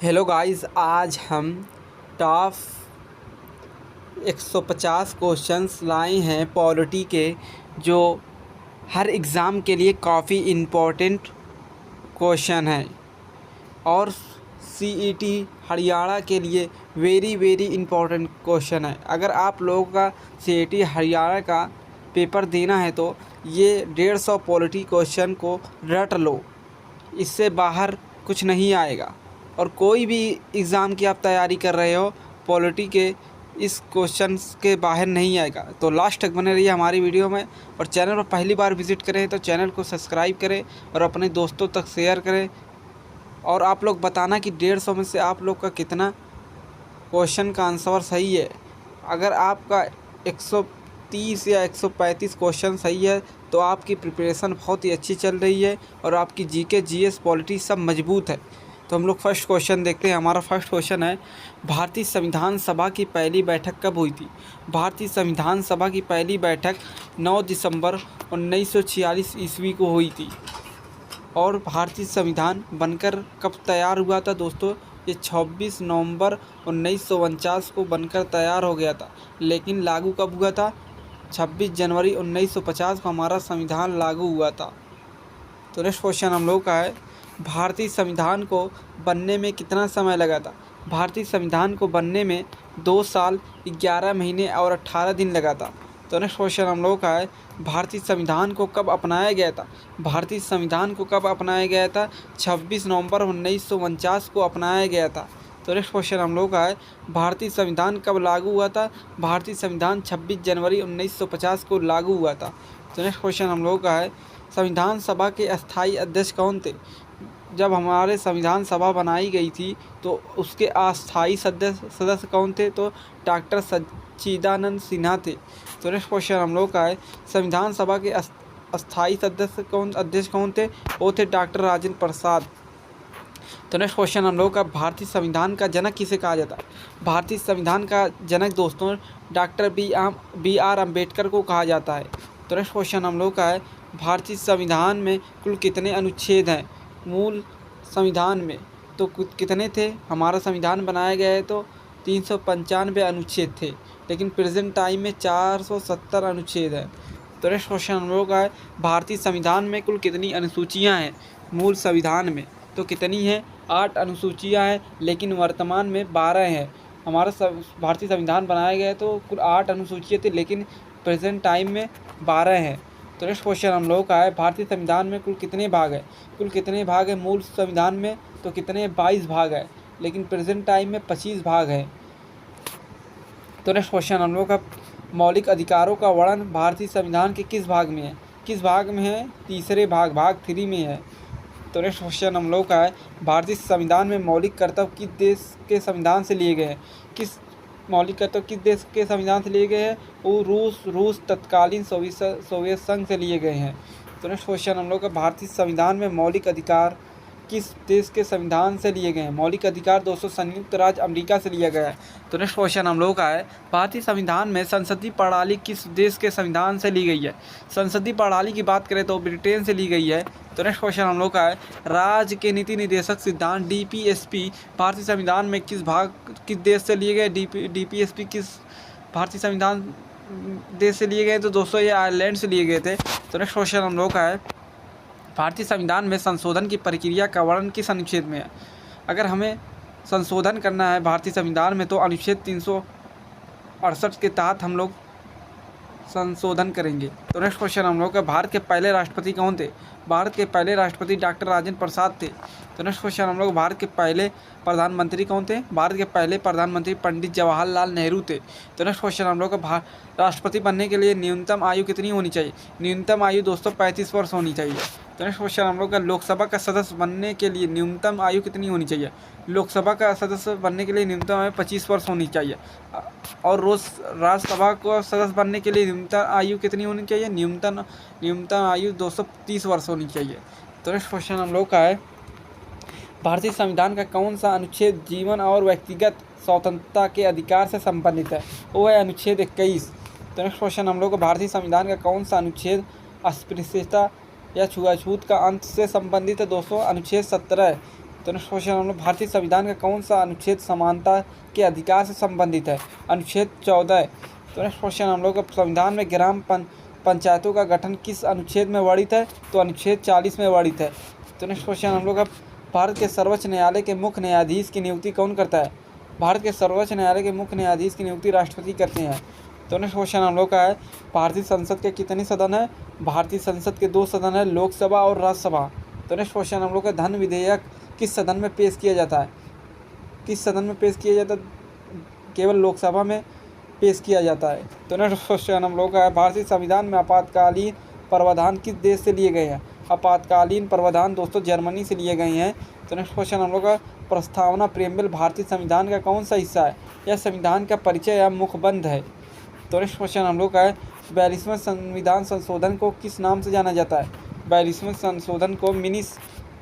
Hello guys, आज हम top 150 questions लाए हैं पॉलिटी के, जो हर एग्ज़ाम के लिए काफ़ी इम्पोर्टेंट क्वेश्चन है और सीईटी हरियाणा के लिए वेरी इम्पोर्टेंट क्वेश्चन है। अगर आप लोगों का सीईटी हरियाणा का पेपर देना है तो ये 150 पॉलिटी क्वेश्चन को रट लो, इससे बाहर कुछ नहीं आएगा। और कोई भी एग्ज़ाम की आप तैयारी कर रहे हो, पॉलिटी के इस क्वेश्चन के बाहर नहीं आएगा। तो लास्ट तक बने रहिए हमारी वीडियो में, और चैनल पर पहली बार विज़िट करें तो चैनल को सब्सक्राइब करें और अपने दोस्तों तक शेयर करें। और आप लोग बताना कि 150 में से आप लोग का कितना क्वेश्चन का आंसर सही है। अगर आपका 130 या 135 क्वेश्चन सही है तो आपकी प्रिपरेशन बहुत ही अच्छी चल रही है और आपकी जीके, जीएस, पॉलिटी सब मजबूत है। तो हम लोग फर्स्ट क्वेश्चन देखते हैं। हमारा फर्स्ट क्वेश्चन है, भारतीय संविधान सभा की पहली बैठक कब हुई थी? भारतीय संविधान सभा की पहली बैठक 9 दिसंबर 1946 ईस्वी को हुई थी। और भारतीय संविधान बनकर कब तैयार हुआ था दोस्तों? ये 26 नवंबर 1949 को बनकर तैयार हो गया था, लेकिन लागू कब हुआ था? 26 जनवरी 1950 को हमारा संविधान लागू हुआ था। तो नेक्स्ट क्वेश्चन हम लोग का है, भारतीय संविधान को बनने में कितना समय लगा था? भारतीय संविधान को बनने में 2 साल 11 महीने और 18 दिन लगा था। तो नेक्स्ट क्वेश्चन हम लोग का है, भारतीय संविधान को कब अपनाया गया था? भारतीय संविधान को कब अपनाया गया था? 26 नवंबर 1949 को अपनाया गया था। तो नेक्स्ट क्वेश्चन हम लोग का है, भारतीय संविधान कब लागू हुआ था? भारतीय संविधान 26 जनवरी 1950 को लागू हुआ था। तो नेक्स्ट क्वेश्चन हम लोग का है, संविधान सभा के अस्थायी अध्यक्ष कौन थे? जब हमारे संविधान सभा बनाई गई थी तो उसके अस्थायी सदस्य कौन थे? तो डॉक्टर सच्चिदानंद सिन्हा थे। तो नेक्स्ट क्वेश्चन हम लोग का है, संविधान सभा के अस्थायी अध्यक्ष कौन थे? वो थे डॉक्टर राजेंद्र प्रसाद। तो नेक्स्ट क्वेश्चन हम लोग का, भारतीय संविधान का जनक किसे कहा जाता है? भारतीय संविधान का जनक दोस्तों डॉक्टर बी आर अम्बेडकर को कहा जाता है। तो नेक्स्ट क्वेश्चन हम लोग का है, भारतीय संविधान में कुल कितने अनुच्छेद हैं? मूल संविधान में तो कितने थे? हमारा संविधान बनाया गया है तो 395 अनुच्छेद थे, लेकिन प्रेजेंट टाइम में 470 अनुच्छेद हैं। तो नेक्स्ट क्वेश्चन हम लोग का है, भारतीय संविधान में कुल कितनी अनुसूचियां हैं? मूल संविधान में तो कितनी हैं? 8 अनुसूचियां हैं, लेकिन वर्तमान में 12 हैं। हमारा भारतीय संविधान बनाया गया है तो कुल 8 अनुसूचियाँ थी, लेकिन प्रेजेंट टाइम में 12 हैं। तो नेक्स्ट क्वेश्चन हम लोग का है, भारतीय संविधान में कुल कितने भाग हैं? कुल कितने भाग हैं मूल संविधान में? तो कितने? 22 भाग हैं, लेकिन प्रेजेंट टाइम में 25 भाग हैं। तो नेक्स्ट क्वेश्चन हम लोग का, मौलिक अधिकारों का वर्णन भारतीय संविधान के किस भाग में है? किस भाग में है? तीसरे भाग 3 में है। तो नेक्स्ट क्वेश्चन हम लोग का है, भारतीय संविधान में मौलिक कर्तव्य किस देश के संविधान से लिए गए हैं? किस मौलिक कर्तव्य किस देश के संविधान से लिए गए हैं? वो रूस तत्कालीन सोवियत संघ से लिए गए हैं। तो नेक्स्ट क्वेश्चन हम लोग का, भारतीय संविधान में मौलिक अधिकार किस देश के संविधान से लिए गए हैं? मौलिक अधिकार दोस्तों संयुक्त राज्य अमेरिका से लिया गया है। तो नेक्स्ट क्वेश्चन हम लोग का है, भारतीय संविधान में संसदीय प्रणाली किस देश के संविधान से ली गई है? संसदीय प्रणाली की बात करें तो ब्रिटेन से ली गई है। तो नेक्स्ट क्वेश्चन हम लोग का है, राज्य के नीति निर्देशक सिद्धांत DPSP भारतीय संविधान में किस देश से लिए गए? DPSP किस भारतीय संविधान देश से लिए गए? तो दोस्तों ये आयरलैंड से लिए गए थे। तो नेक्स्ट क्वेश्चन हम लोग का है, भारतीय संविधान में संशोधन की प्रक्रिया का वर्णन किस अनुच्छेद में है? अगर हमें संशोधन करना है भारतीय संविधान में तो अनुच्छेद 368 के तहत हम लोग संशोधन करेंगे। तो नेक्स्ट क्वेश्चन हम लोग का, भारत के पहले राष्ट्रपति कौन थे? भारत के पहले राष्ट्रपति डॉक्टर राजेंद्र प्रसाद थे। तो नेक्स्ट क्वेश्चन हम लोग, भारत के पहले प्रधानमंत्री कौन थे? भारत के पहले प्रधानमंत्री पंडित जवाहरलाल नेहरू थे। तो नेक्स्ट क्वेश्चन हम लोग का, राष्ट्रपति बनने के लिए न्यूनतम आयु कितनी होनी चाहिए? न्यूनतम आयु दोस्तों 35 वर्ष होनी चाहिए। तो नेक्स्ट क्वेश्चन हम लोग का, लोकसभा का सदस्य बनने के लिए न्यूनतम आयु कितनी होनी चाहिए? लोकसभा का सदस्य बनने के लिए न्यूनतम आयु 25 वर्ष होनी चाहिए। और राज्यसभा को सदस्य बनने के लिए न्यूनतम आयु कितनी होनी चाहिए? न्यूनतम आयु 230 वर्ष होनी चाहिए। तो नेक्स्ट क्वेश्चन हम लोग का है, भारतीय संविधान का कौन सा अनुच्छेद जीवन और व्यक्तिगत स्वतंत्रता के अधिकार से संबंधित है? वो है अनुच्छेद 21। तो नेक्स्ट क्वेश्चन हम लोग को, भारतीय संविधान का कौन सा अनुच्छेद अस्पृश्यता या छुआछूत का अंत से संबंधित है? दोस्तों अनुच्छेद 17 है। तो नेक्स्ट क्वेश्चन हम लोग भारतीय संविधान का कौन सा अनुच्छेद समानता के अधिकार से संबंधित है? अनुच्छेद 14। तो नेक्स्ट क्वेश्चन हम लोग का संविधान में ग्राम पंचायतों का गठन किस अनुच्छेद में वर्णित है? तो अनुच्छेद 40 में वर्णित है। तो नेक्स्ट क्वेश्चन हम लोग का भारत के सर्वोच्च न्यायालय के मुख्य न्यायाधीश की नियुक्ति कौन करता है? भारत के सर्वोच्च न्यायालय के मुख्य न्यायाधीश की नियुक्ति राष्ट्रपति करते हैं। तो नेक्स्ट क्वेश्चन हम लोग का है भारतीय संसद के कितने सदन है? भारतीय संसद के 2 सदन है, लोकसभा और राज्यसभा। तो नेक्स्ट क्वेश्चन हम लोग का धन विधेयक किस सदन में पेश किया जाता है? किस सदन में पेश किया जाता है? केवल लोकसभा में पेश किया जाता है। तो नेक्स्ट क्वेश्चन हम लोग का है भारतीय संविधान में आपातकालीन प्रावधान किस देश से लिए गए हैं? आपातकालीन प्रावधान दोस्तों जर्मनी से लिए गए हैं। तो नेक्स्ट क्वेश्चन हम लोग का प्रस्तावना प्रेमबल भारतीय संविधान का कौन सा हिस्सा है? यह संविधान का परिचय या मुखबंध है। तो नेक्स्ट क्वेश्चन हम लोग का है 42वें संविधान संशोधन को किस नाम से जाना जाता है? 42वें संशोधन को मिनी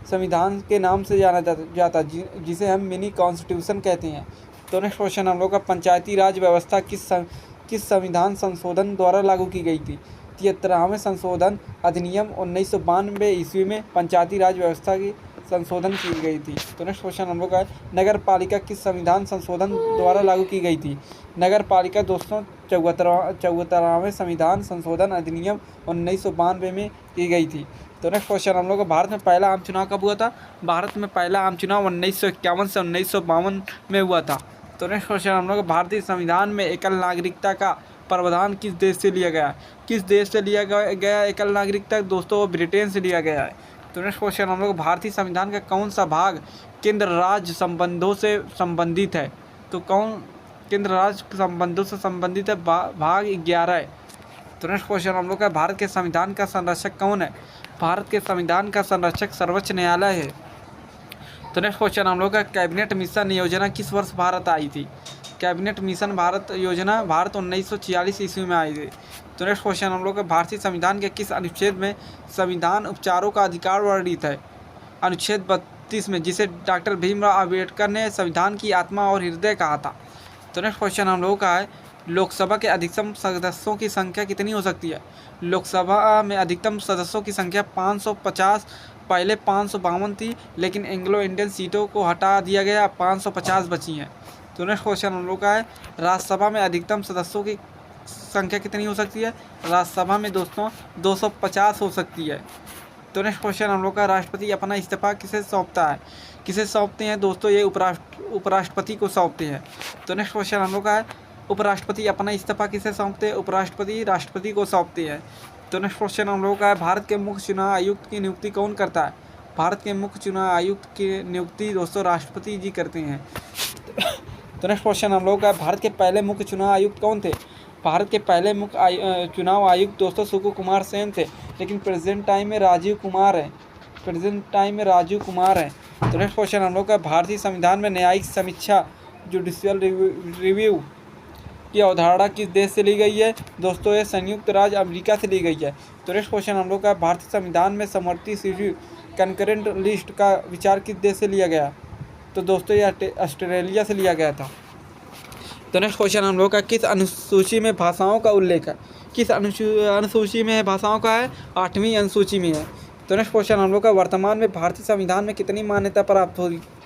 संविधान के नाम से जाना जाता है, जिसे हम मिनी कॉन्स्टिट्यूशन कहते हैं। तो नेक्स्ट क्वेश्चन हम लोग का पंचायती राज व्यवस्था किस संविधान संशोधन द्वारा लागू की गई थी? 73वें संशोधन अधिनियम 1992 ईस्वी में पंचायती राज व्यवस्था की संशोधन की गई थी। तो नेक्स्ट क्वेश्चन हम लोग का नगर पालिका किस संविधान संशोधन द्वारा लागू की गई थी? नगर पालिका दोस्तों 74वें संविधान संशोधन अधिनियम 1992 में की गई थी। तो नेक्स्ट क्वेश्चन हम लोग का भारत में पहला आम चुनाव कब हुआ था? भारत में पहला आम चुनाव 1951 से 1952 में हुआ था। तो नेक्स्ट क्वेश्चन हम लोग भारतीय संविधान में एकल नागरिकता का प्रावधान किस देश से लिया गया? किस देश से लिया गया एकल नागरिकता? दोस्तों ब्रिटेन से लिया गया है। तो नेक्स्ट क्वेश्चन हम लोग भारतीय संविधान का कौन सा भाग केंद्र राज्य संबंधों से संबंधित है? तो कौन केंद्र राज्य संबंधों से संबंधित है? भाग 11 है। तो नेक्स्ट क्वेश्चन हम लोग का भारत के संविधान का संरक्षक कौन है? भारत के संविधान का संरक्षक सर्वोच्च न्यायालय है। तो नेक्स्ट क्वेश्चन हम लोग का कैबिनेट मिशन योजना किस वर्ष भारत आई थी? कैबिनेट मिशन भारत योजना भारत 1946 ईस्वी में आई थी। तो नेक्स्ट क्वेश्चन हम लोग का भारतीय संविधान के किस अनुच्छेद में संविधान उपचारों का अधिकार वर्णित है? अनुच्छेद 32 में, जिसे डॉक्टर भीमराव अम्बेडकर ने संविधान की आत्मा और हृदय कहा था। तो नेक्स्ट क्वेश्चन हम लोगों का है लोकसभा के अधिकतम सदस्यों की संख्या कितनी हो सकती है? लोकसभा में अधिकतम सदस्यों की संख्या 550, पहले 552 थी, लेकिन एंग्लो इंडियन सीटों को हटा दिया गया, 550 बची हैं। तो नेक्स्ट क्वेश्चन हम लोग का है राज्यसभा में अधिकतम सदस्यों की संख्या कितनी हो सकती है? राज्यसभा में दोस्तों 250 हो सकती है। तो नेक्स्ट क्वेश्चन हम लोग का राष्ट्रपति अपना इस्तीफा किसे सौंपता है? किसे सौंपते हैं दोस्तों? ये उपराष्ट्रपति को सौंपते हैं। तो नेक्स्ट क्वेश्चन हम लोग का है उपराष्ट्रपति अपना इस्तीफा किसे सौंपते हैं? उपराष्ट्रपति राष्ट्रपति को सौंपते हैं। तो नेक्स्ट क्वेश्चन हम लोग का है भारत के मुख्य चुनाव आयुक्त की नियुक्ति कौन करता है? भारत के मुख्य चुनाव आयुक्त की नियुक्ति दोस्तों राष्ट्रपति जी करते हैं। तो नेक्स्ट क्वेश्चन हम लोग का है भारत के पहले मुख्य चुनाव आयुक्त कौन थे? भारत के पहले मुख्य चुनाव आयुक्त दोस्तों सुकु कुमार सेन थे, लेकिन प्रेजेंट टाइम में राजीव कुमार है। तो नेक्स्ट क्वेश्चन हम लोग का भारतीय संविधान में न्यायिक समीक्षा जुडिशियल रिव्यू की अवधारणा किस देश से ली गई है? दोस्तों ये संयुक्त राज्य अमेरिका से ली गई है। तो नेक्स्ट क्वेश्चन हम लोग का भारतीय संविधान में समवर्ती रिव्यू कंकरेंट लिस्ट का विचार किस देश से लिया गया? तो दोस्तों ये ऑस्ट्रेलिया से लिया गया था। तो नेक्स्ट क्वेश्चन हम लोग का किस अनुसूची में भाषाओं का उल्लेख है? किस अनुसूची में है भाषाओं का है? 8वीं अनुसूची में है। तो नेक्स्ट क्वेश्चन हम लोग का वर्तमान में भारतीय संविधान में कितनी मान्यता प्राप्त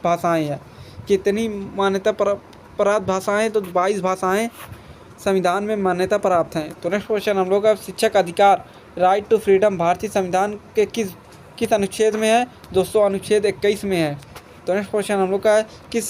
भाषाएं हैं? कितनी मान्यता प्राप्त भाषाएं? तो 22 भाषाएं संविधान में मान्यता प्राप्त हैं। तो नेक्स्ट क्वेश्चन हम लोग का शिक्षक अधिकार राइट टू फ्रीडम भारतीय संविधान के किस अनुच्छेद में है? दोस्तों अनुच्छेद 21 में है। तो नेक्स्ट क्वेश्चन हम लोग का है किस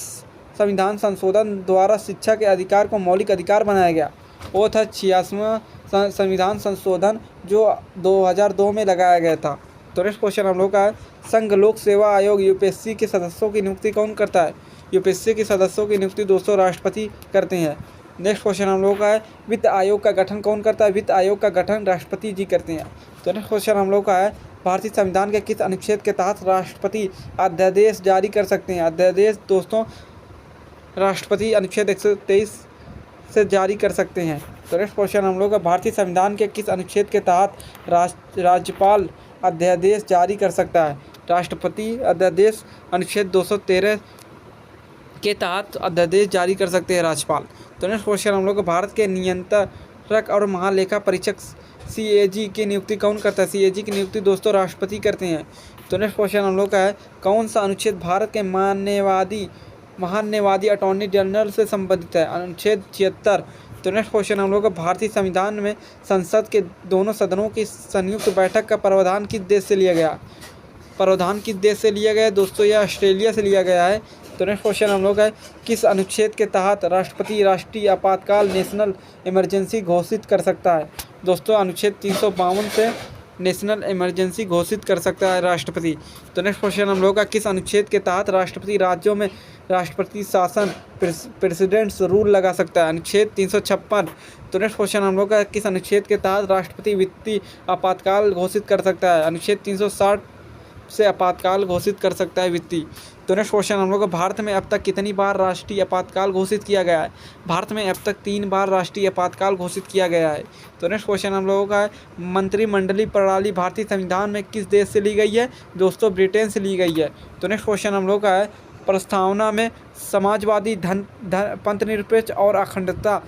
संविधान संशोधन द्वारा शिक्षा के अधिकार को मौलिक अधिकार बनाया गया? वो था 86वां संविधान संशोधन जो 2002 में लगाया गया था। तो नेक्स्ट क्वेश्चन हम लोग का है संघ लोक सेवा आयोग यूपीएससी के सदस्यों की नियुक्ति कौन करता है? यूपीएससी के सदस्यों की नियुक्ति दोस्तों राष्ट्रपति करते हैं। नेक्स्ट क्वेश्चन हम लोग का है वित्त आयोग का गठन कौन करता है? वित्त आयोग का गठन राष्ट्रपति जी करते हैं। तो नेक्स्ट क्वेश्चन हम लोग का है भारतीय संविधान के किस अनुच्छेद के तहत राष्ट्रपति अध्यादेश जारी कर सकते हैं? अध्यादेश दोस्तों राष्ट्रपति अनुच्छेद 123 से जारी कर सकते हैं। तो नेक्स्ट क्वेश्चन हम लोग का भारतीय संविधान के किस अनुच्छेद के तहत राज्यपाल अध्यादेश जारी कर सकता है? राष्ट्रपति अध्यादेश अनुच्छेद 213 के तहत अध्यादेश जारी कर सकते हैं राज्यपाल। तो नेक्स्ट क्वेश्चन हम लोग भारत के नियंत्रक और महालेखा परीक्षक CAG की नियुक्ति कौन करता है? CAG की नियुक्ति दोस्तों राष्ट्रपति करते हैं। तो नेक्स्ट क्वेश्चन हम लोग का है, कौन सा अनुच्छेद भारत के महान्यवादी अटॉर्नी जनरल से संबंधित है? अनुच्छेद 76। तो नेक्स्ट क्वेश्चन हम लोग का, भारतीय संविधान में संसद के दोनों सदनों की संयुक्त बैठक का प्रावधान किस देश से लिया गया? प्रावधान किस देश से लिया गया है दोस्तों? यह ऑस्ट्रेलिया से लिया गया है। तो नेक्स्ट क्वेश्चन हम लोग का है, किस अनुच्छेद के तहत राष्ट्रपति राष्ट्रीय आपातकाल नेशनल इमरजेंसी घोषित कर सकता है? दोस्तों अनुच्छेद 352 से नेशनल इमरजेंसी घोषित कर सकता है राष्ट्रपति। तो नेक्स्ट क्वेश्चन हम लोग का, किस अनुच्छेद के तहत राष्ट्रपति राज्यों में राष्ट्रपति शासन प्रेसिडेंट्स रूल लगा सकता है? अनुच्छेद 356। तो नेक्स्ट क्वेश्चन हम लोग का, किस अनुच्छेद के तहत राष्ट्रपति वित्तीय आपातकाल घोषित कर सकता है? अनुच्छेद 360 से आपातकाल घोषित कर सकता है वित्तीय। तो नेक्स्ट क्वेश्चन हम लोग का, भारत में अब तक कितनी बार राष्ट्रीय आपातकाल घोषित किया गया है? भारत में अब तक 3 बार राष्ट्रीय आपातकाल घोषित किया गया है। तो नेक्स्ट क्वेश्चन हम लोगों का है, मंत्रिमंडलीय प्रणाली भारतीय संविधान में किस देश से ली गई है? दोस्तों ब्रिटेन से ली गई है। तो नेक्स्ट क्वेश्चन हम लोग का है, प्रस्तावना में समाजवादी पंथनिरपेक्ष और अखंडता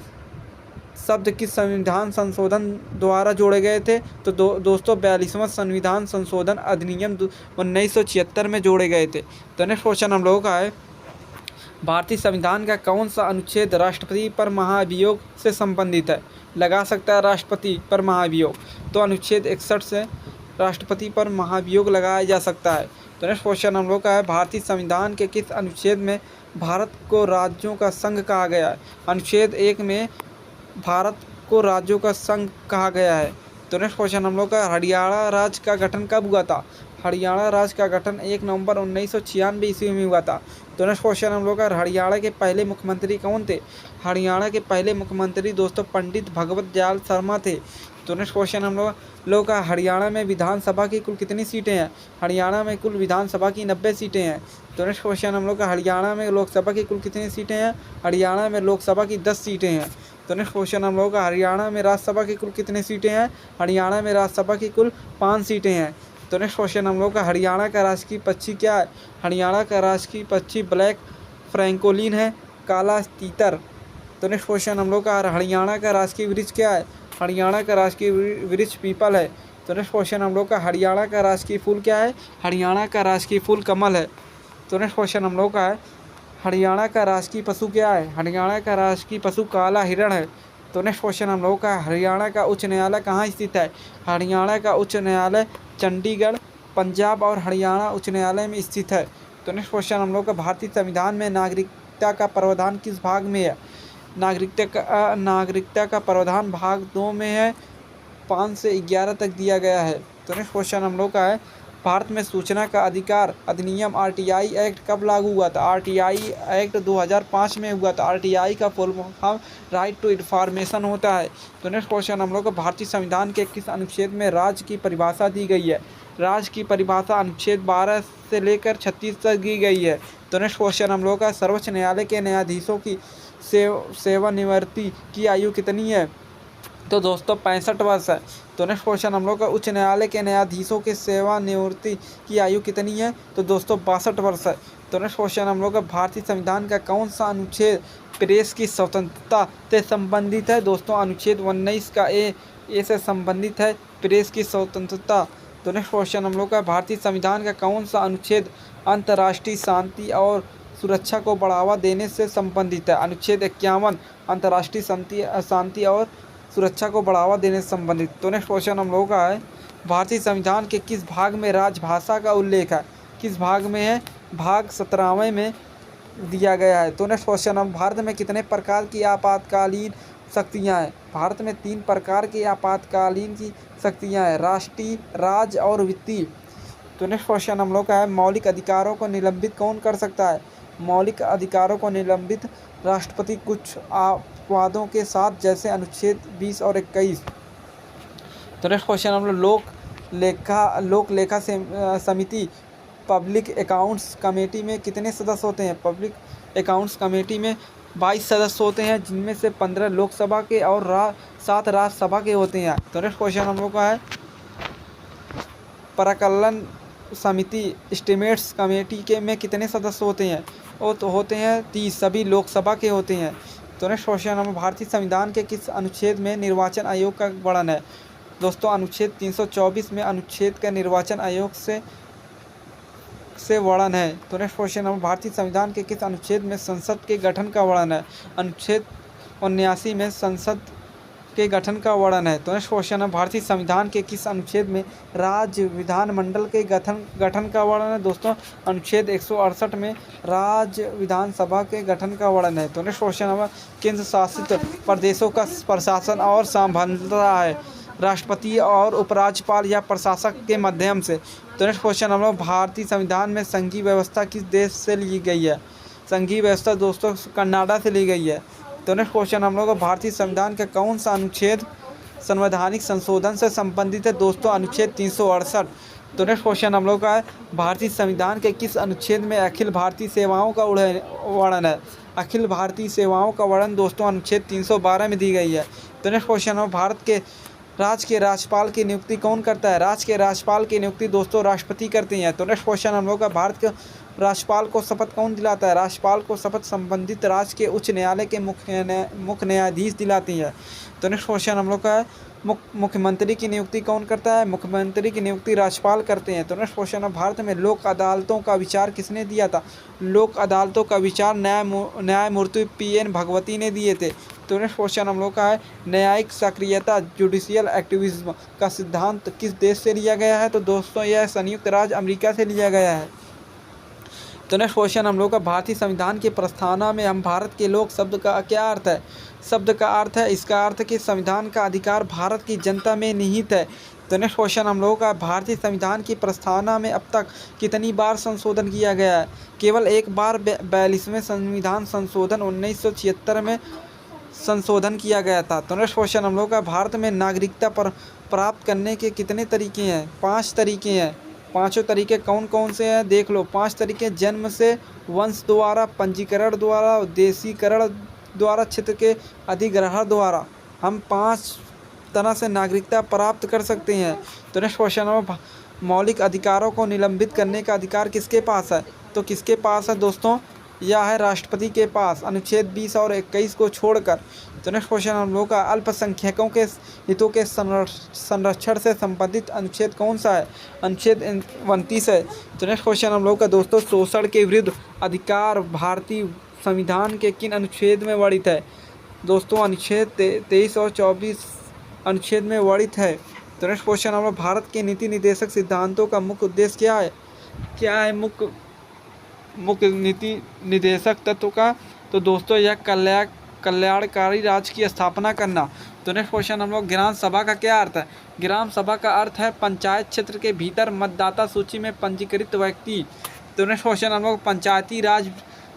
शब्द किस संविधान संशोधन द्वारा जोड़े गए थे? तो दोस्तों 42वां संविधान संशोधन अधिनियम 1976 में जोड़े गए थे। तो नेक्स्ट क्वेश्चन हम लोगों का है, भारतीय संविधान का कौन सा अनुच्छेद राष्ट्रपति पर महाभियोग से संबंधित है? लगा सकता है राष्ट्रपति पर महाभियोग। तो अनुच्छेद 61 से राष्ट्रपति पर महाभियोग लगाया जा सकता है। तो नेक्स्ट क्वेश्चन हम लोग का है, भारतीय संविधान के किस अनुच्छेद में भारत को राज्यों का संघ कहा गया है? अनुच्छेद 1 में भारत को राज्यों का संघ कहा गया है। तो नेक्स्ट क्वेश्चन हम लोग का, हरियाणा राज्य का गठन कब हुआ था? हरियाणा राज्य का गठन 1 नवंबर 1996 ईस्वी में हुआ था। तो नेक्स्ट क्वेश्चन हम लोग का, हरियाणा के पहले मुख्यमंत्री कौन थे? हरियाणा के पहले मुख्यमंत्री दोस्तों पंडित भगवत दयाल शर्मा थे। तो नेक्स्ट क्वेश्चन हम लोग का, हरियाणा में विधानसभा की कुल कितनी सीटें हैं? हरियाणा में कुल विधानसभा की 90 सीटें हैं। तो नेक्स्ट क्वेश्चन हम लोग का, हरियाणा में लोकसभा की कुल कितनी सीटें हैं? हरियाणा में लोकसभा की 10 सीटें हैं। तो नेक्स्ट क्वेश्चन हम लोगों का, हरियाणा में राज्यसभा की कुल कितनी सीटें हैं? हरियाणा में राज्यसभा की कुल 5 सीटें हैं। तो नेक्स्ट क्वेश्चन हम लोगों का, हरियाणा का राजकीय पक्षी क्या है? हरियाणा का राजकीय पक्षी ब्लैक फ्रैंकोलिन है, काला तीतर। तो नेक्स्ट क्वेश्चन हम लोग का, हरियाणा का राजकीय वृक्ष क्या है? हरियाणा का राजकीय वृक्ष पीपल है। तो नेक्स्ट क्वेश्चन हम लोग का, हरियाणा का राजकीय फूल क्या है? हरियाणा का राजकीय फूल कमल है। तो नेक्स्ट क्वेश्चन हम लोग का है, हरियाणा का राजकीय पशु क्या है? हरियाणा का राजकीय पशु काला हिरण है। तो नेक्स्ट क्वेश्चन हम लोग का, हरियाणा का उच्च न्यायालय कहाँ स्थित है? हरियाणा का उच्च न्यायालय चंडीगढ़, पंजाब और हरियाणा उच्च न्यायालय में स्थित है। तो नेक्स्ट क्वेश्चन हम लोग का, भारतीय संविधान में नागरिकता का प्रावधान किस भाग में है? नागरिकता का प्रावधान भाग 2 में है, 5 से 11 तक दिया गया है। तो नेक्स्ट क्वेश्चन हम लोग का है, भारत में सूचना का अधिकार अधिनियम आरटीआई एक्ट कब लागू हुआ था? आरटीआई एक्ट 2005 में हुआ था। आरटीआई का full form right to information होता है। तो नेक्स्ट क्वेश्चन हम लोग का, भारतीय संविधान के किस अनुच्छेद में राज्य की परिभाषा दी गई है? राज्य की परिभाषा अनुच्छेद 12 से लेकर 36 तक दी गई है। तो नेक्स्ट क्वेश्चन हम लोग का, सर्वोच्च न्यायालय के न्यायाधीशों की सेवानिवृत्ति की आयु कितनी है? तो दोस्तों 65 वर्ष है। तो नेक्स्ट क्वेश्चन हम लोग का, उच्च न्यायालय के न्यायाधीशों की सेवानिवृत्ति की आयु कितनी है? तो दोस्तों 62 वर्ष है। तो नेक्स्ट क्वेश्चन हम लोग का, भारतीय संविधान का कौन सा अनुच्छेद प्रेस की स्वतंत्रता से संबंधित है? दोस्तों अनुच्छेद 19 का ए से संबंधित है, प्रेस की स्वतंत्रता। तो नेक्स्ट क्वेश्चन हम लोग का, भारतीय संविधान का कौन सा अनुच्छेद अंतर्राष्ट्रीय शांति और सुरक्षा को बढ़ावा देने से संबंधित है? अनुच्छेद 51 अंतर्राष्ट्रीय शांति और सुरक्षा को बढ़ावा देने से संबंधित। तो नेक्स्ट क्वेश्चन हम लोगों का है, भारतीय संविधान के किस भाग में राजभाषा का उल्लेख है? किस भाग में है? भाग 17वें में दिया गया है। तो नेक्स्ट क्वेश्चन हम, भारत में कितने प्रकार की आपातकालीन शक्तियाँ हैं? भारत में 3 प्रकार की आपातकालीन की शक्तियाँ हैं, राष्ट्रीय, राज्य और वित्तीय। तो नेक्स्ट क्वेश्चन हम लोग का है, मौलिक अधिकारों को निलंबित कौन कर सकता है? मौलिक अधिकारों को निलंबित राष्ट्रपति कुछ अपवादों के साथ, जैसे अनुच्छेद 20 और 21। तो नेक्स्ट क्वेश्चन हम लोग लोक लेखा समिति पब्लिक अकाउंट्स कमेटी में कितने सदस्य होते हैं? पब्लिक अकाउंट्स कमेटी में 22 सदस्य होते हैं, जिनमें से 15 लोकसभा के और 7 राज्यसभा के होते हैं। तो नेक्स्ट क्वेश्चन हम लोग का है, प्राक्कलन समिति एस्टिमेट्स कमेटी के में कितने सदस्य होते हैं? वो तो होते हैं 30, सभी लोकसभा के होते हैं। तो नेक्स्ट क्वेश्चन हम, भारतीय संविधान के किस अनुच्छेद में निर्वाचन आयोग का वर्णन है? दोस्तों अनुच्छेद 324 में अनुच्छेद का निर्वाचन आयोग से से वर्णन है। तो नेक्स्ट क्वेश्चन नंबर, भारतीय संविधान के किस अनुच्छेद में संसद के गठन का वर्णन है? अनुच्छेद 79 में संसद के गठन का वर्णन है। तो नेक्स्ट क्वेश्चन है, भारतीय संविधान के किस अनुच्छेद में राज्य विधानमंडल के गठन का वर्णन है? दोस्तों अनुच्छेद 168 में राज्य विधानसभा के गठन का वर्णन है। तो नेक्स्ट क्वेश्चन है, केंद्र शासित प्रदेशों का प्रशासन और संभालता है राष्ट्रपति और उपराज्यपाल या प्रशासक के माध्यम से। तो नेक्स्ट क्वेश्चन हम लोग, भारतीय संविधान में संघीय व्यवस्था किस देश से ली गई है? संघीय व्यवस्था दोस्तों कनाडा से ली गई है। तो नेक्स्ट क्वेश्चन हम लोग, भारतीय संविधान का कौन सा अनुच्छेद संवैधानिक संशोधन से संबंधित है? दोस्तों अनुच्छेद 368। तो नेक्स्ट क्वेश्चन हम लोग का है, भारतीय संविधान के किस अनुच्छेद में अखिल भारतीय सेवाओं का वर्णन है? अखिल भारतीय सेवाओं का वर्णन दोस्तों अनुच्छेद 312 में दी गई है। तो नेक्स्ट क्वेश्चन है, भारत के राज्य के राज्यपाल की नियुक्ति कौन करता है? राज्य के राज्यपाल की नियुक्ति दोस्तों राष्ट्रपति करते हैं। तो नेक्स्ट क्वेश्चन हम लोग का, भारत के राज्यपाल को शपथ कौन दिलाता है? राज्यपाल को शपथ संबंधित राज्य के उच्च न्यायालय के मुख्य न्यायाधीश दिलाती है। तो नेक्स्ट क्वेश्चन हम लोग का है, मुख्यमंत्री की नियुक्ति कौन करता है? मुख्यमंत्री की नियुक्ति राज्यपाल करते हैं। तो नेक्स्ट क्वेश्चन है, भारत में लोक अदालतों का विचार किसने दिया था? लोक अदालतों का विचार न्यायमूर्ति PN भगवती ने दिए थे। तो नेक्स्ट क्वेश्चन हम लोग का है, न्यायिक सक्रियता जुडिशियल एक्टिविज्म का सिद्धांत किस देश से लिया गया है? तो दोस्तों यह संयुक्त राज्य अमेरिका से लिया गया है। तो नेक्स्ट क्वेश्चन हम लोग का, भारतीय संविधान के प्रस्तावना में हम भारत के लोग शब्द का क्या अर्थ है? शब्द का अर्थ है, इसका अर्थ कि संविधान का अधिकार भारत की जनता में निहित है। तो नेक्स्ट क्वेश्चन हम लोगों का, भारतीय संविधान की प्रस्तावना में अब तक कितनी बार संशोधन किया गया है? केवल एक बार 42वें संविधान संशोधन 1976 में संशोधन किया गया था। तो नेक्स्ट क्वेश्चन हम लोग का, भारत में नागरिकता पर प्राप्त करने के कितने तरीके हैं? 5 तरीके हैं। पांचों तरीके कौन कौन से हैं देख लो। 5 तरीके, जन्म से, वंश द्वारा, पंजीकरण द्वारा, देशीकरण द्वारा, क्षेत्र के अधिग्रहण द्वारा। हम 5 तरह से नागरिकता प्राप्त कर सकते हैं। तो नेक्स्ट क्वेश्चन है, मौलिक अधिकारों को निलंबित करने का अधिकार किसके पास है? तो किसके पास है दोस्तों? यह है राष्ट्रपति के पास, अनुच्छेद 20 और 21 को छोड़कर। तो नेक्स्ट क्वेश्चन हम लोग का, अल्पसंख्यकों के हितों के संरक्षण से संबंधित अनुच्छेद कौन सा है? अनुच्छेद 29 है। तो नेक्स्ट क्वेश्चन हम लोग का दोस्तों, शोषण के विरुद्ध अधिकार भारतीय संविधान के किन अनुच्छेद में वर्णित है? दोस्तों अनुच्छेद 23 और 24 अनुच्छेद में वर्णित है। तो नेक्स्ट क्वेश्चन हम लोग, भारत के नीति निर्देशक सिद्धांतों का मुख्य उद्देश्य क्या है? क्या है मुख्य नीति निर्देशक तत्व का? तो दोस्तों यह कल्याणकारी राज्य की स्थापना करना। तो नेक्स्ट क्वेश्चन हम लोग, ग्राम सभा का क्या अर्थ है? ग्राम सभा का अर्थ है पंचायत क्षेत्र के भीतर मतदाता सूची में पंजीकृत व्यक्ति। तो नेक्स्ट क्वेश्चन हम लोग, पंचायती राज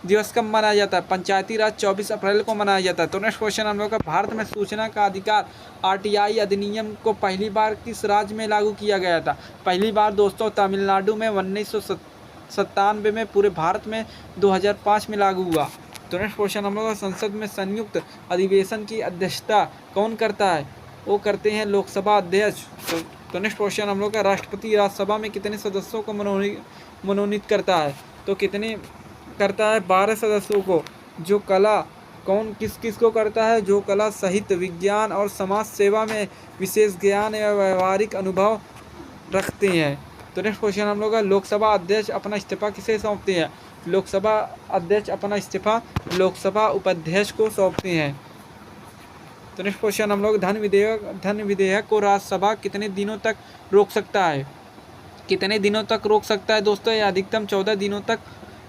दिवस कब मनाया जाता है? पंचायती राज 24 अप्रैल को मनाया जाता है। तो नेक्स्ट क्वेश्चन हम लोग का, भारत में सूचना का अधिकार RTI अधिनियम को पहली बार किस राज्य में लागू किया गया था? पहली बार दोस्तों तमिलनाडु में 1997 में, पूरे भारत में 2005 में लागू हुआ। तो नेक्स्ट क्वेश्चन हम लोग, संसद में संयुक्त अधिवेशन की अध्यक्षता कौन करता है? वो करते हैं लोकसभा अध्यक्ष। तो नेक्स्ट क्वेश्चन हम लोग का, राष्ट्रपति राज्यसभा में कितने सदस्यों को मनोनीत करता है? तो कितने करता है? 12 सदस्यों को। जो कला किस को करता है? जो कला, साहित्य, विज्ञान और समाज सेवा में विशेष ज्ञान या व्यवहारिक अनुभव रखते हैं। तो नेक्स्ट क्वेश्चन हम लोग, लोकसभा अध्यक्ष अपना इस्तीफा किसे सौंपते हैं? लोकसभा अध्यक्ष अपना इस्तीफा लोकसभा उपाध्यक्ष को सौंपते हैं। तो नेक्स्ट क्वेश्चन हम लोग, धन विधेयक को राज्यसभा कितने दिनों तक रोक सकता है? कितने दिनों तक रोक सकता है दोस्तों? यह अधिकतम 14 दिनों तक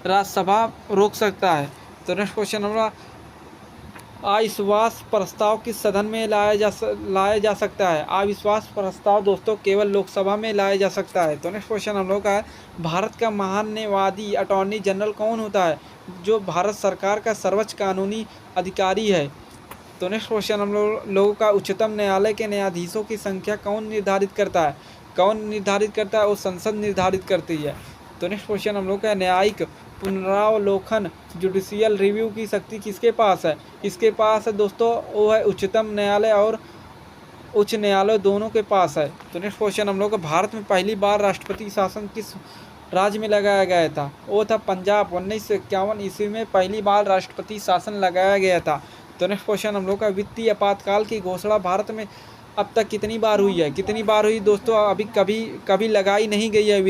राज्यसभा रोक सकता है। तो नेक्स्ट क्वेश्चन हम लोग, अविश्वास प्रस्ताव किस सदन में लाया जा सकता है? अविश्वास प्रस्ताव दोस्तों केवल लोकसभा में लाया जा सकता है। तो नेक्स्ट क्वेश्चन हम लोग का है, भारत का महान्यायवादी अटॉर्नी जनरल कौन होता है? जो भारत सरकार का सर्वोच्च कानूनी अधिकारी है। तो नेक्स्ट क्वेश्चन हम लोगों का, उच्चतम न्यायालय के न्यायाधीशों की संख्या कौन निर्धारित करता है? कौन निर्धारित करता है? वो संसद निर्धारित करती है। तो नेक्स्ट क्वेश्चन हम लोग का, न्यायिक पुनरावलोकन जुडिशियल रिव्यू की शक्ति किसके पास है? इसके पास है दोस्तों, वो है उच्चतम न्यायालय और उच्च न्यायालय दोनों के पास है। तो नेक्स्ट क्वेश्चन हम लोग का, भारत में पहली बार राष्ट्रपति शासन किस राज्य में लगाया गया था? वो था पंजाब। 1951 ईस्वी में पहली बार राष्ट्रपति शासन लगाया गया था। तो नेक्स्ट क्वेश्चन हम लोग का, वित्तीय आपातकाल की घोषणा भारत में अब तक कितनी बार हुई है? कितनी बार हुई दोस्तों? अभी कभी लगाई नहीं गई है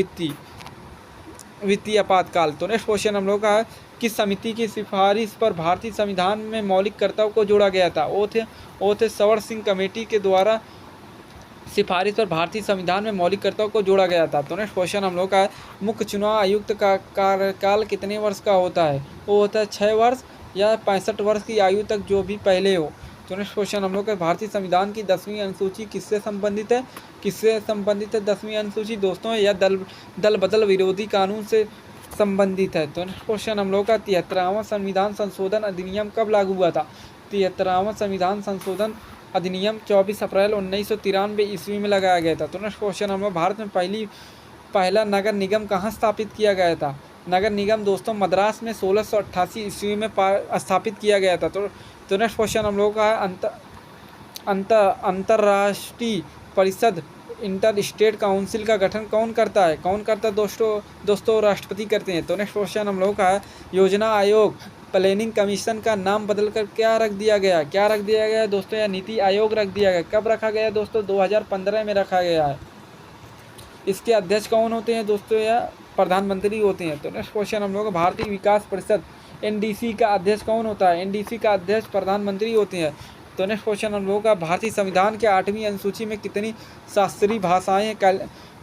वित्तीय आपातकाल। तो नेक्स्ट क्वेश्चन हम लोग का है, किस समिति की सिफारिश पर भारतीय संविधान में मौलिक कर्तव्य को जोड़ा गया था? वो थे सवर सिंह कमेटी के द्वारा सिफारिश पर भारतीय संविधान में मौलिक कर्तव्य को जोड़ा गया था। तो नेक्स्ट क्वेश्चन हम लोग का है, मुख्य चुनाव आयुक्त का कार्यकाल कितने वर्ष का होता है? वो होता है 6 वर्ष या 65 वर्ष की आयु तक, जो भी पहले हो। तो नेक्स्ट क्वेश्चन हम लोग का, भारतीय संविधान की 10वीं अनुसूची किससे संबंधित है? किससे संबंधित है 10वीं अनुसूची दोस्तों? यह दल बदल विरोधी कानून से संबंधित है। तो नेक्स्ट क्वेश्चन हम लोग का, 73वां संविधान संशोधन अधिनियम कब लागू हुआ था? 73वां संविधान संशोधन अधिनियम 24 अप्रैल 1993 ईस्वी में लगाया गया था। तो नेक्स्ट क्वेश्चन हम लोग, भारत में पहला नगर निगम कहाँ स्थापित किया गया था? नगर निगम दोस्तों मद्रास में 1688 ईस्वी में स्थापित किया गया था। तो नेक्स्ट क्वेश्चन हम लोग का है, अंतर्राष्ट्रीय परिषद इंटर स्टेट काउंसिल का गठन कौन करता है? कौन करता है दोस्तों? राष्ट्रपति करते हैं। तो नेक्स्ट क्वेश्चन हम लोग का है, योजना आयोग प्लानिंग कमीशन का नाम बदलकर क्या रख दिया गया? क्या रख दिया गया दोस्तों? या नीति आयोग रख दिया गया। कब रखा गया दोस्तों? 2015 में रखा गया है। इसके अध्यक्ष कौन होते हैं दोस्तों? या प्रधानमंत्री होते हैं। तो नेक्स्ट क्वेश्चन हम लोग, भारतीय विकास परिषद एनडीसी का अध्यक्ष कौन होता है? एनडीसी का अध्यक्ष प्रधानमंत्री होते हैं। तो नेक्स्ट क्वेश्चन हम लोग का, भारतीय संविधान के 8वीं अनुसूची में कितनी शास्त्रीय भाषाएं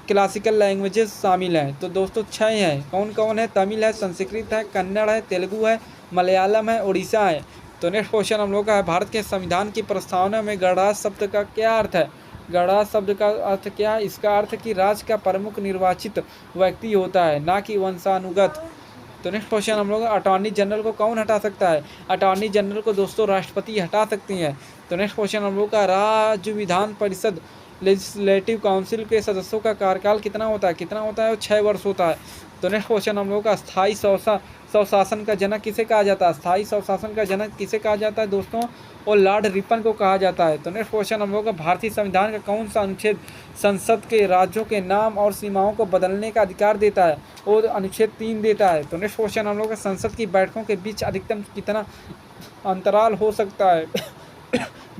क्लासिकल लैंग्वेजेस शामिल हैं? तो दोस्तों 6 हैं। कौन कौन है? तमिल है, संस्कृत है, कन्नड़ है, तेलुगु है, मलयालम है, उड़ीसा है। तो नेक्स्ट क्वेश्चन हम लोग का है, भारत के संविधान की प्रस्तावना में गणराज्य शब्द का क्या अर्थ है? गणराज्य शब्द का अर्थ क्या है? इसका अर्थ कि राज्य का प्रमुख निर्वाचित व्यक्ति होता है, ना कि वंशानुगत। तो नेक्स्ट क्वेश्चन हम लोग, अटॉर्नी जनरल को कौन हटा सकता है? अटॉर्नी जनरल को दोस्तों राष्ट्रपति हटा सकती हैं। तो नेक्स्ट क्वेश्चन हम लोग का, राज्य विधान परिषद लेजिस्लेटिव काउंसिल के सदस्यों का कार्यकाल कितना होता है? कितना होता है? वो 6 वर्ष होता है। तो नेक्स्ट क्वेश्चन हम लोग का, स्थायी स्वशासन का जनक किसे कहा जाता है? स्थायी स्वशासन का जनक किसे कहा जाता है दोस्तों? और लॉर्ड रिपन को कहा जाता है। तो नेक्स्ट क्वेश्चन हम लोग का, भारतीय संविधान का कौन सा अनुच्छेद संसद के राज्यों के नाम और सीमाओं को बदलने का अधिकार देता है? और अनुच्छेद 3 देता है। तो नेक्स्ट क्वेश्चन हम लोग का, संसद की बैठकों के बीच अधिकतम कितना अंतराल हो सकता है?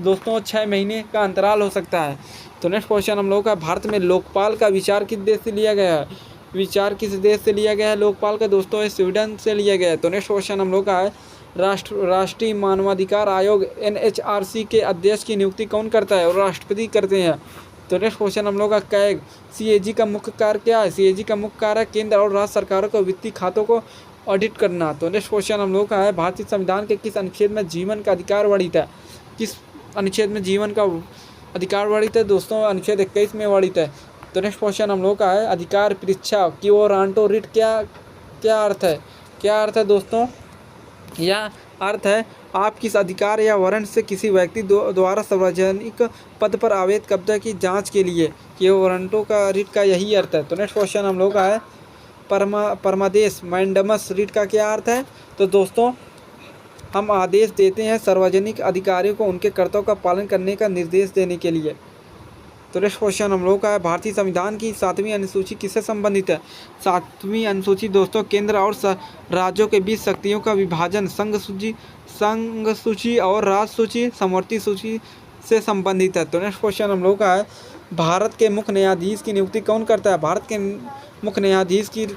दोस्तों 6 महीने का अंतराल हो सकता है। तो नेक्स्ट क्वेश्चन हम लोग का, भारत में लोकपाल का विचार किस देश से लिया गया है? विचार किस देश से लिया गया है लोकपाल का दोस्तों? स्वीडन से लिया गया है। तो नेक्स्ट क्वेश्चन हम लोग का है, राष्ट्रीय मानवाधिकार आयोग NHRC के अध्यक्ष की नियुक्ति कौन करता है? और राष्ट्रपति करते हैं। तो नेक्स्ट क्वेश्चन हम लोग का, कैग CAG का मुख्य कार्य क्या है? CAG का मुख्य कार्य केंद्र और राज्य सरकारों को वित्तीय खातों को ऑडिट करना। तो नेक्स्ट क्वेश्चन हम लोग का है, भारतीय संविधान के किस अनुच्छेद में जीवन का अधिकार वर्णित है? किस अनुच्छेद में जीवन का अधिकार वर्णित है दोस्तों? अनुच्छेद 21 में वर्णित है। तो नेक्स्ट क्वेश्चन हम लोग का है, अधिकार परीक्षा की और आंटो रिट क्या अर्थ है? क्या अर्थ है दोस्तों? यह अर्थ है, आप किस अधिकार या वारंट से किसी व्यक्ति द्वारा सार्वजनिक पद पर अवैध कब्जा की जांच के लिए कि वारंटों का रिट का यही अर्थ है। तो नेक्स्ट क्वेश्चन हम लोग का है, परमादेश मैंडमस रिट का क्या अर्थ है? तो दोस्तों हम आदेश देते हैं सार्वजनिक अधिकारियों को उनके कर्तव्यों का पालन करने का निर्देश देने के लिए। तो नेक्स्ट क्वेश्चन हम लोग का है, भारतीय संविधान की 7वीं अनुसूची किससे संबंधित है? 7वीं अनुसूची दोस्तों केंद्र और राज्यों के बीच शक्तियों का विभाजन, संघ सूची और राज्य सूची, समवर्ती सूची से संबंधित है। तो नेक्स्ट क्वेश्चन हम लोग का है, भारत के मुख्य न्यायाधीश की नियुक्ति कौन करता है? भारत के मुख्य न्यायाधीश की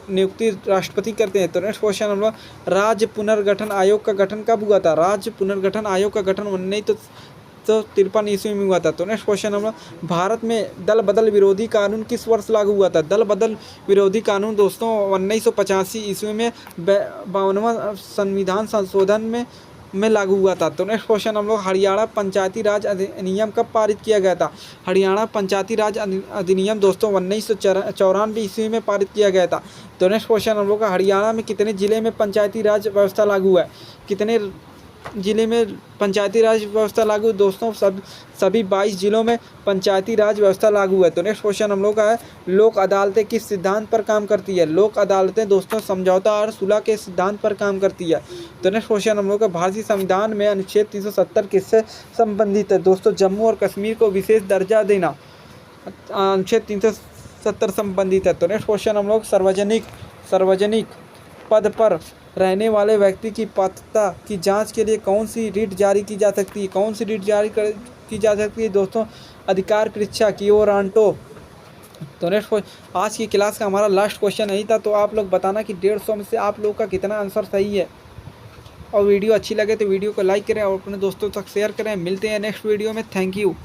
नियुक्ति राष्ट्रपति करते हैं। तो नेक्स्ट क्वेश्चन हम लोग, राज्य पुनर्गठन आयोग का गठन कब हुआ था? राज्य पुनर्गठन आयोग का गठन 1953 ईस्वी में हुआ था। तो नेक्स्ट क्वेश्चन हम लोग, भारत में दल बदल विरोधी कानून किस वर्ष लागू हुआ था? दल बदल विरोधी कानून दोस्तों 1985 ईस्वी में 52वां संविधान संशोधन में लागू हुआ था। तो नेक्स्ट क्वेश्चन हम लोग, हरियाणा पंचायती राज अधिनियम कब पारित किया गया था? हरियाणा पंचायती राज अधिनियम दोस्तों 1994 ईस्वी में पारित किया गया था। तो नेक्स्ट क्वेश्चन हम लोग का, हरियाणा में कितने जिले में पंचायती राज व्यवस्था लागू है? कितने जिले में पंचायती राज व्यवस्था लागू? दोस्तों सभी 22 जिलों में पंचायती राज व्यवस्था लागू है। तो नेक्स्ट क्वेश्चन हम लोग का है, लोक अदालतें किस सिद्धांत पर काम करती है? लोक अदालतें दोस्तों समझौता और सुलह के सिद्धांत पर काम करती है। तो नेक्स्ट क्वेश्चन हम लोग का, भारतीय संविधान में अनुच्छेद 370 किससे संबंधित है? दोस्तों जम्मू और कश्मीर को विशेष दर्जा देना अनुच्छेद 370 संबंधित है। तो नेक्स्ट क्वेश्चन हम लोग, सार्वजनिक पद पर रहने वाले व्यक्ति की पात्रता की जांच के लिए कौन सी रिट जारी की जा सकती है? कौन सी रिट जारी की जा सकती है दोस्तों? अधिकार परीक्षा की और आंटो तो नेक्स्ट आज की क्लास का हमारा लास्ट क्वेश्चन यही था। तो आप लोग बताना कि 150 में से आप लोग का कितना आंसर सही है। और वीडियो अच्छी लगे तो वीडियो को लाइक करें और अपने दोस्तों तक शेयर करें। मिलते हैं नेक्स्ट वीडियो में। Thank you.